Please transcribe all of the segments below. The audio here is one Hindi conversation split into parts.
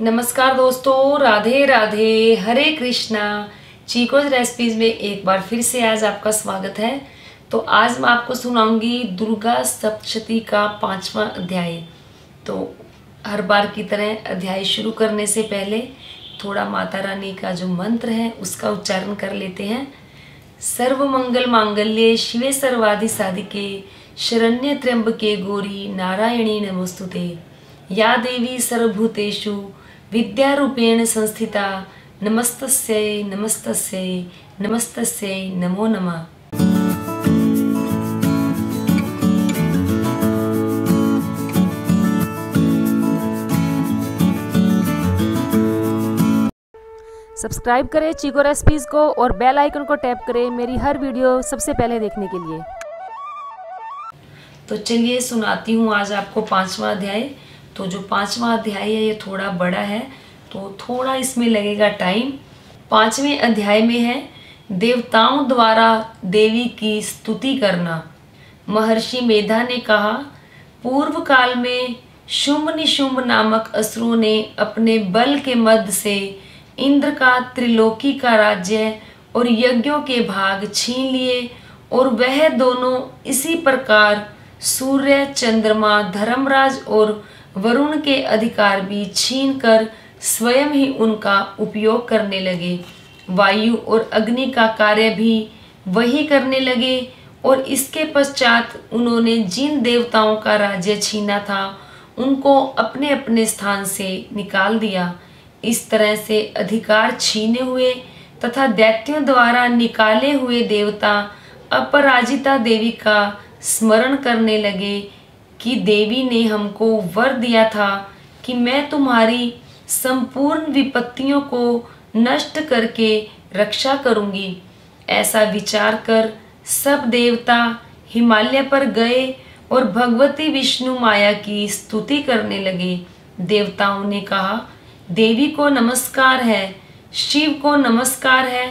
नमस्कार दोस्तों, राधे राधे, हरे कृष्णा। चीकोज रेसिपीज में एक बार फिर से आज आपका स्वागत है। तो आज मैं आपको सुनाऊंगी दुर्गा सप्तशती का 5वां अध्याय। तो हर बार की तरह अध्याय शुरू करने से पहले थोड़ा माता रानी का जो मंत्र है उसका उच्चारण कर लेते हैं। सर्व मंगल मांगल्ये शिवे सर्वाधि साधिके शरण्य त्र्यंबके गौरी नारायणी नमोस्तुते। या देवी सर्वभूतेषु विद्यारूपेण संस्थिता नमस्तस्यै नमस्तस्यै नमस्तस्यै नमो नमः। सब्सक्राइब करें चीको रेसिपीज़ को और बेल आइकन को टैप करें मेरी हर वीडियो सबसे पहले देखने के लिए। तो चलिए सुनाती हूँ आज आपको 5वां अध्याय। तो जो 5वां अध्याय है ये थोड़ा बड़ा है तो थोड़ा इसमें लगेगा टाइम। 5वें अध्याय में है देवताओं द्वारा देवी की स्तुति करना। महर्षि मेधा ने कहा, पूर्व काल में शुंभ निशुंभ नामक असुरों ने अपने बल के मद से इंद्र का त्रिलोकी का राज्य और यज्ञों के भाग छीन लिए और वह दोनों इसी प्रकार सूर्य, चंद्रमा, धर्मराज और वरुण के अधिकार भी छीन कर स्वयं ही उनका उपयोग करने लगे। वायु और अग्नि का कार्य भी वही करने लगे और इसके पश्चात उन्होंने जिन देवताओं का राज्य छीना था उनको अपने अपने स्थान से निकाल दिया। इस तरह से अधिकार छीने हुए तथा दैत्यों द्वारा निकाले हुए देवता अपराजिता देवी का स्मरण करने लगे कि देवी ने हमको वर दिया था कि मैं तुम्हारी संपूर्ण विपत्तियों को नष्ट करके रक्षा करूंगी। ऐसा विचार कर सब देवता हिमालय पर गए और भगवती विष्णु माया की स्तुति करने लगे। देवताओं ने कहा, देवी को नमस्कार है, शिव को नमस्कार है,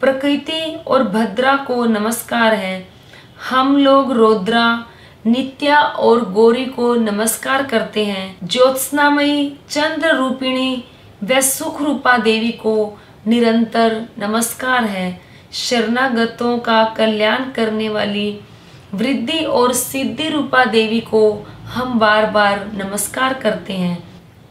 प्रकृति और भद्रा को नमस्कार है। हम लोग रौद्रा, नित्या और गौरी को नमस्कार करते हैं। ज्योत्सनामयी, चंद्र रूपिणी व सुख रूपा देवी को निरंतर नमस्कार है। शरणागतों का कल्याण करने वाली वृद्धि और सिद्धि रूपा देवी को हम बार बार नमस्कार करते हैं।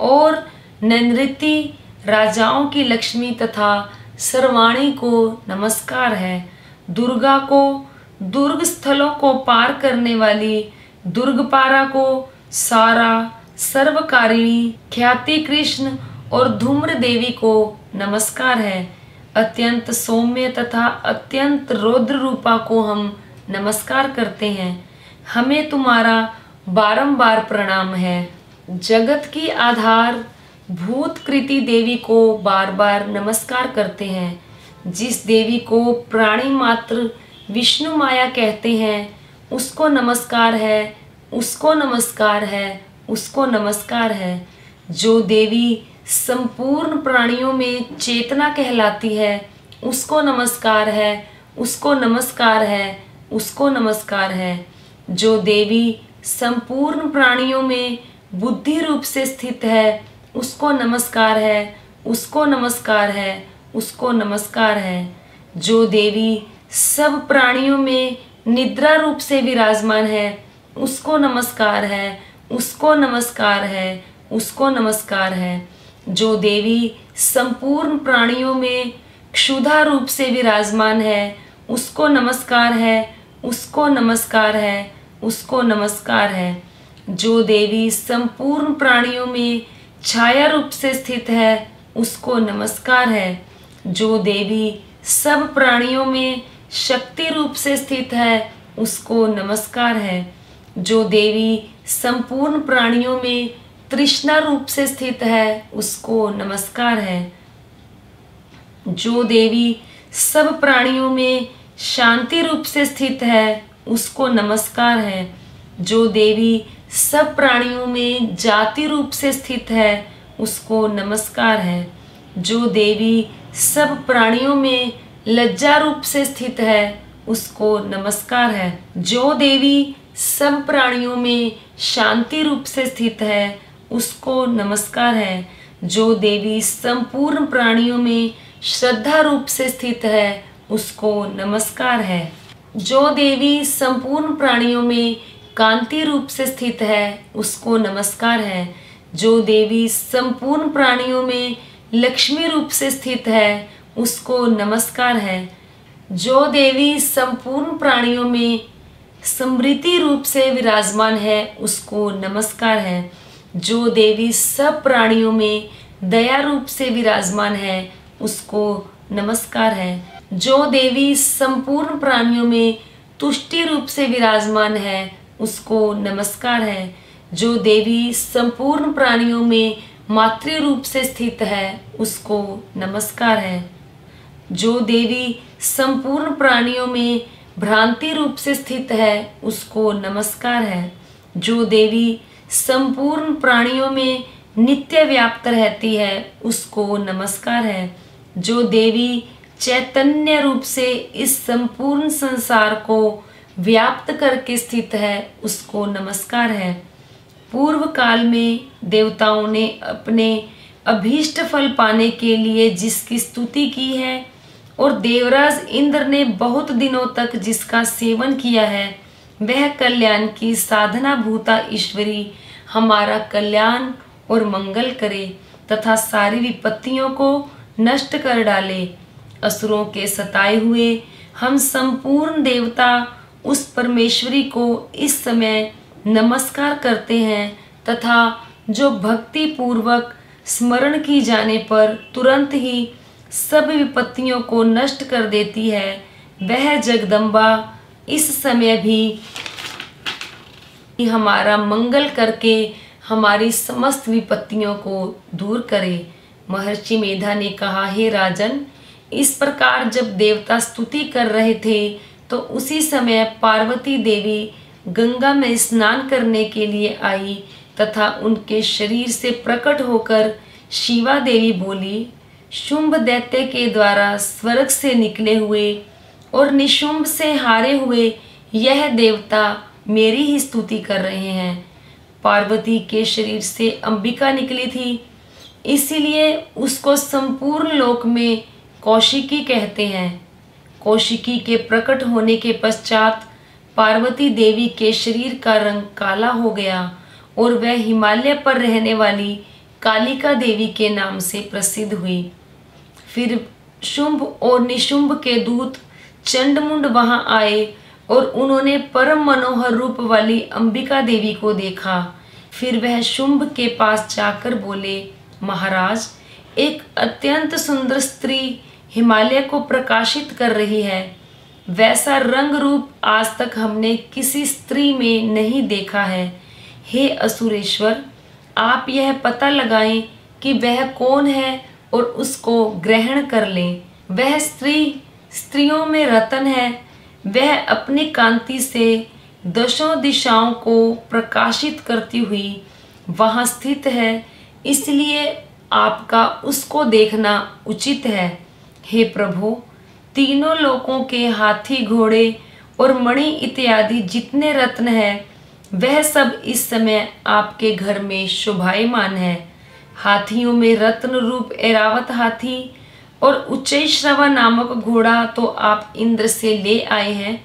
और नैनृति, राजाओं की लक्ष्मी तथा सर्वाणी को नमस्कार है। दुर्गा को, दुर्ग स्थलों को पार करने वाली दुर्गपारा को, सारा, सर्वकारिणी, ख्याति कृष्ण और धूम्र देवी को नमस्कार है। अत्यंत सौम्य तथा अत्यंत रौद्र रूपा को हम नमस्कार करते हैं। हमें तुम्हारा बारंबार प्रणाम है। जगत की आधार भूतकृति देवी को बार बार नमस्कार करते हैं। जिस देवी को प्राणी मात्र विष्णु माया कहते हैं उसको नमस्कार है, उसको नमस्कार है, उसको नमस्कार है। जो देवी संपूर्ण प्राणियों में चेतना कहलाती है उसको नमस्कार है, उसको नमस्कार है, उसको नमस्कार है। जो देवी संपूर्ण प्राणियों में बुद्धि रूप से स्थित है उसको नमस्कार है, उसको नमस्कार है, उसको नमस्कार है। जो देवी सब प्राणियों में निद्रा रूप से विराजमान है उसको नमस्कार है, उसको नमस्कार है, उसको नमस्कार है। जो देवी संपूर्ण प्राणियों में क्षुधा रूप से विराजमान है उसको नमस्कार है, उसको नमस्कार है, उसको नमस्कार है। जो देवी संपूर्ण प्राणियों में छाया रूप से स्थित है उसको नमस्कार है। जो देवी सब प्राणियों में शक्ति रूप से स्थित है उसको नमस्कार है। जो देवी संपूर्ण प्राणियों में तृष्णा रूप से स्थित है उसको नमस्कार है। जो देवी सब प्राणियों में शांति रूप से स्थित है उसको नमस्कार है। जो देवी सब प्राणियों में जाति रूप से स्थित है उसको नमस्कार है। जो देवी सब प्राणियों में लज्जा रूप से स्थित है उसको नमस्कार है। जो देवी सब प्राणियों में शांति रूप से स्थित है उसको नमस्कार है। जो देवी संपूर्ण प्राणियों में श्रद्धा रूप से स्थित है उसको नमस्कार है। जो देवी संपूर्ण प्राणियों में कांति रूप से स्थित है उसको नमस्कार है। जो देवी संपूर्ण प्राणियों में लक्ष्मी रूप से स्थित है उसको नमस्कार है। जो देवी संपूर्ण प्राणियों में समृद्धि रूप से विराजमान है उसको नमस्कार है। जो देवी सब प्राणियों में दया रूप से विराजमान है उसको नमस्कार है। जो देवी संपूर्ण प्राणियों में तुष्टि रूप से विराजमान है उसको नमस्कार है। जो देवी संपूर्ण प्राणियों में मातृ रूप से स्थित है उसको नमस्कार है। जो देवी संपूर्ण प्राणियों में भ्रांति रूप से स्थित है उसको नमस्कार है। जो देवी संपूर्ण प्राणियों में नित्य व्याप्त रहती है उसको नमस्कार है। जो देवी चैतन्य रूप से इस संपूर्ण संसार को व्याप्त करके स्थित है उसको नमस्कार है। पूर्व काल में देवताओं ने अपने अभीष्ट फल पाने के लिए जिसकी स्तुति की है और देवराज इंद्र ने बहुत दिनों तक जिसका सेवन किया है वह कल्याण की साधना भूता ईश्वरी हमारा कल्याण और मंगल करे तथा सारी विपत्तियों को नष्ट कर डाले। असुरों के सताए हुए हम संपूर्ण देवता उस परमेश्वरी को इस समय नमस्कार करते हैं तथा जो भक्ति पूर्वक स्मरण की जाने पर तुरंत ही सब विपत्तियों को नष्ट कर देती है वह जगदम्बा इस समय भी हमारा मंगल करके हमारी समस्त विपत्तियों को दूर करे। महर्षि मेधा ने कहा, हे राजन, इस प्रकार जब देवता स्तुति कर रहे थे तो उसी समय पार्वती देवी गंगा में स्नान करने के लिए आई तथा उनके शरीर से प्रकट होकर शिवा देवी बोली, शुंभ दैत्य के द्वारा स्वर्ग से निकले हुए और निशुंभ से हारे हुए यह देवता मेरी ही स्तुति कर रहे हैं। पार्वती के शरीर से अंबिका निकली थी, इसीलिए उसको संपूर्ण लोक में कौशिकी कहते हैं। कौशिकी के प्रकट होने के पश्चात पार्वती देवी के शरीर का रंग काला हो गया और वह हिमालय पर रहने वाली कालिका देवी के नाम से प्रसिद्ध हुई। फिर शुंभ और निशुंभ के दूत चंडमुंड वहां आए और उन्होंने परम मनोहर रूप वाली अंबिका देवी को देखा। फिर वह शुंभ के पास जाकर बोले, महाराज, एक अत्यंत सुंदर स्त्री हिमालय को प्रकाशित कर रही है। वैसा रंग रूप आज तक हमने किसी स्त्री में नहीं देखा है। हे असुरेश्वर, आप यह पता लगाएं कि वह कौन है और उसको ग्रहण कर लें। वह स्त्रियों में रतन है। वह अपनी कांति से दशों दिशाओं को प्रकाशित करती हुई वहाँ स्थित है, इसलिए आपका उसको देखना उचित है। हे प्रभु, तीनों लोकों के हाथी, घोड़े और मणि इत्यादि जितने रत्न हैं वह सब इस समय आपके घर में शोभायमान है। हाथियों में रत्न रूप ऐरावत हाथी और उच्चैश्रवा नामक घोड़ा तो आप इंद्र से ले आए हैं।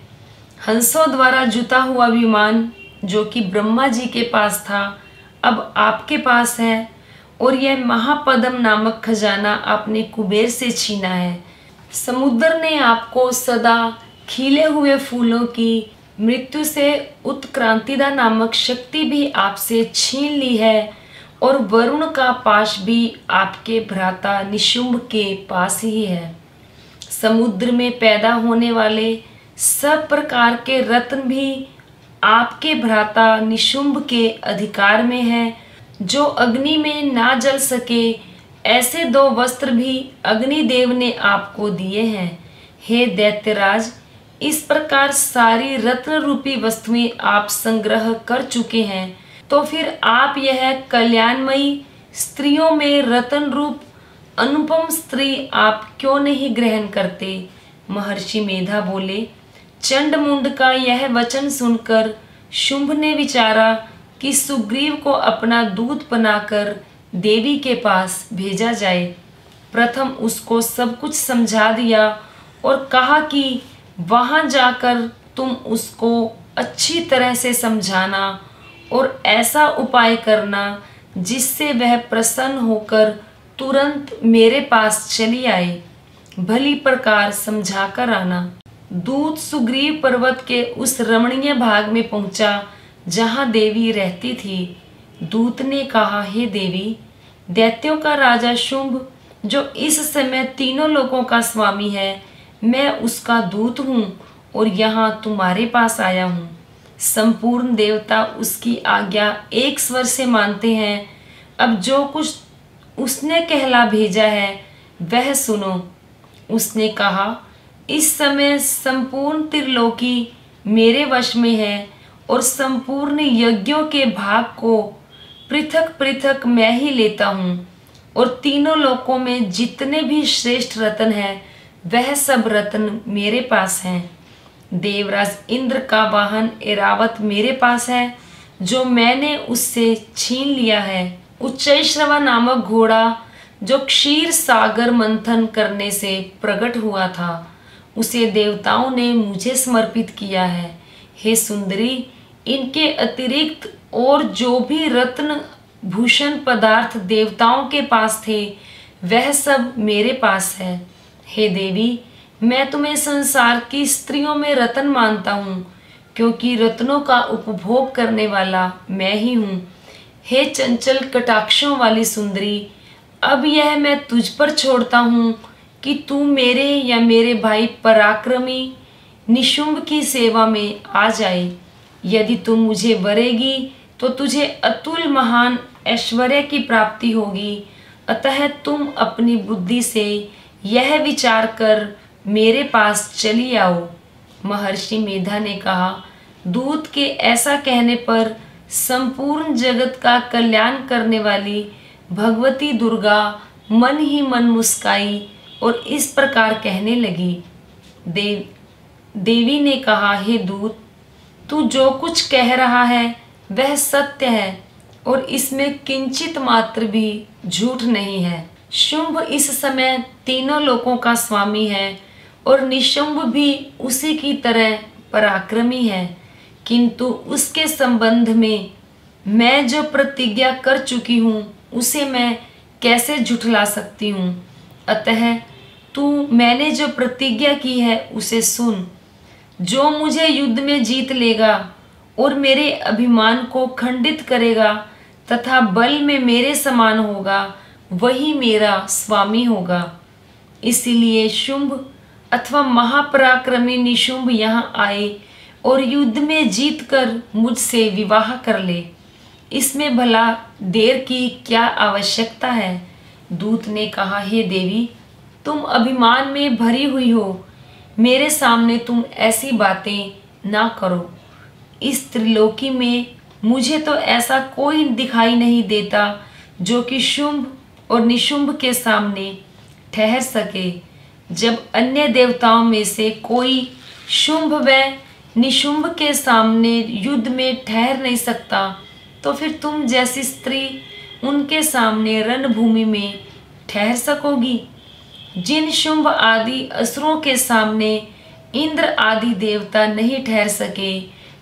हंसों द्वारा जुता हुआ विमान जो कि ब्रह्मा जी के पास था अब आपके पास है, और यह महापद्म नामक खजाना आपने कुबेर से छीना है। समुद्र ने आपको सदा खिले हुए फूलों की मृत्यु से उत्क्रांतिदा नामक शक्ति भी आपसे छीन ली है, और वरुण का पाश भी आपके भ्राता निशुंभ के पास ही है। समुद्र में पैदा होने वाले सब प्रकार के रत्न भी आपके भ्राता निशुंभ के अधिकार में है। जो अग्नि में ना जल सके ऐसे 2 वस्त्र भी अग्निदेव ने आपको दिए हैं। हे दैत्यराज, इस प्रकार सारी रत्न रूपी वस्तुएं आप संग्रह कर चुके हैं, तो फिर आप यह कल्याणमयी स्त्रियों में रतन रूप अनुपम स्त्री आप क्यों नहीं ग्रहण करते? महर्षि मेधा बोले, चंडमुंड का यह वचन सुनकर शुंभ ने विचारा कि सुग्रीव को अपना दूत बनाकर देवी के पास भेजा जाए। प्रथम उसको सब कुछ समझा दिया और कहा कि वहाँ जाकर तुम उसको अच्छी तरह से समझाना और ऐसा उपाय करना जिससे वह प्रसन्न होकर तुरंत मेरे पास चली आए। भली प्रकार समझा कर आना। दूत सुग्रीव पर्वत के उस रमणीय भाग में पहुंचा जहां देवी रहती थी। दूत ने कहा, हे देवी, दैत्यों का राजा शुंभ जो इस समय तीनों लोकों का स्वामी है, मैं उसका दूत हूँ और यहाँ तुम्हारे पास आया हूँ। संपूर्ण देवता उसकी आज्ञा एक स्वर से मानते हैं। अब जो कुछ उसने कहला भेजा है वह सुनो। उसने कहा, इस समय संपूर्ण त्रिलोकी मेरे वश में है और संपूर्ण यज्ञों के भाग को पृथक पृथक मैं ही लेता हूँ और तीनों लोकों में जितने भी श्रेष्ठ रत्न हैं वह सब रत्न मेरे पास हैं। देवराज इंद्र का वाहन ऐरावत मेरे पास है जो मैंने उससे छीन लिया है। उच्चैश्रवा नामक घोड़ा जो क्षीर सागर मंथन करने से प्रकट हुआ था, उसे देवताओं ने मुझे समर्पित किया है। हे सुंदरी, इनके अतिरिक्त और जो भी रत्न भूषण पदार्थ देवताओं के पास थे वह सब मेरे पास है। हे देवी, मैं तुम्हें संसार की स्त्रियों में रत्न मानता हूँ क्योंकि रत्नों का उपभोग करने वाला मैं ही हूँ। हे चंचल कटाक्षों वाली सुंदरी, अब यह मैं तुझ पर छोड़ता हूँ कि तू मेरे या मेरे भाई पराक्रमी निशुंभ की सेवा में आ जाए। यदि तुम मुझे वरेगी तो तुझे अतुल महान ऐश्वर्य की प्राप्ति होगी। अतः तुम अपनी बुद्धि से यह विचार कर मेरे पास चली आओ। महर्षि मेधा ने कहा, दूत के ऐसा कहने पर संपूर्ण जगत का कल्याण करने वाली भगवती दुर्गा मन ही मन मुस्काई और इस प्रकार कहने लगी। देवी ने कहा, हे दूत, तू जो कुछ कह रहा है वह सत्य है और इसमें किंचित मात्र भी झूठ नहीं है। शुंभ इस समय तीनों लोकों का स्वामी है और निशुंभ भी उसी की तरह पराक्रमी है, किंतु उसके संबंध में मैं जो प्रतिज्ञा कर चुकी हूँ उसे मैं कैसे झुठला सकती हूँ। अतः तू मैंने जो प्रतिज्ञा की है उसे सुन। जो मुझे युद्ध में जीत लेगा और मेरे अभिमान को खंडित करेगा तथा बल में मेरे समान होगा, वही मेरा स्वामी होगा। इसलिए शुंभ अथवा महापराक्रमी निशुंभ यहाँ आए और युद्ध में जीतकर मुझसे विवाह कर ले। इसमें भला देर की क्या आवश्यकता है। दूत ने कहा, हे देवी, तुम अभिमान में भरी हुई हो, मेरे सामने तुम ऐसी बातें ना करो। इस त्रिलोकी में मुझे तो ऐसा कोई दिखाई नहीं देता जो कि शुंभ और निशुंभ के सामने ठहर सके। जब अन्य देवताओं में से कोई शुंभ व निशुंभ के सामने युद्ध में ठहर नहीं सकता, तो फिर तुम जैसी स्त्री उनके सामने रणभूमि में ठहर सकोगी। जिन शुंभ आदि असुरों के सामने इंद्र आदि देवता नहीं ठहर सके,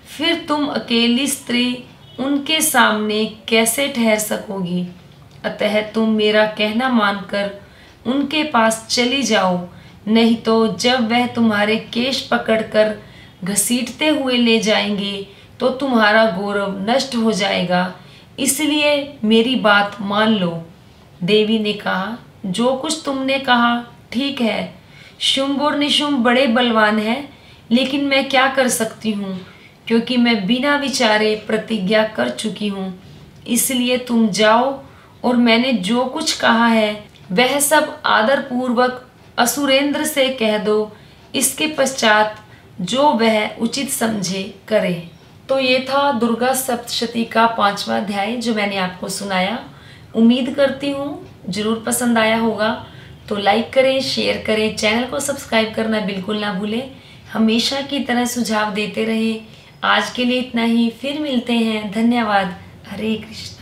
फिर तुम अकेली स्त्री उनके सामने कैसे ठहर सकोगी। अतः तुम मेरा कहना मानकर उनके पास चली जाओ, नहीं तो जब वह तुम्हारे केश पकड़कर घसीटते हुए ले जाएंगे तो तुम्हारा गौरव नष्ट हो जाएगा। इसलिए मेरी बात मान लो। देवी ने कहा, जो कुछ तुमने कहा ठीक है। शुंभ और निशुंभ बड़े बलवान हैं, लेकिन मैं क्या कर सकती हूँ, क्योंकि मैं बिना विचारे प्रतिज्ञा कर चुकी हूँ। इसलिए तुम जाओ और मैंने जो कुछ कहा है वह सब आदर पूर्वक असुरेंद्र से कह दो। इसके पश्चात जो वह उचित समझे करे। तो ये था दुर्गा सप्तशती का 5वां अध्याय जो मैंने आपको सुनाया। उम्मीद करती हूँ जरूर पसंद आया होगा। तो लाइक करें, शेयर करें, चैनल को सब्सक्राइब करना बिल्कुल ना भूलें। हमेशा की तरह सुझाव देते रहे। आज के लिए इतना ही, फिर मिलते हैं। धन्यवाद। हरे कृष्ण।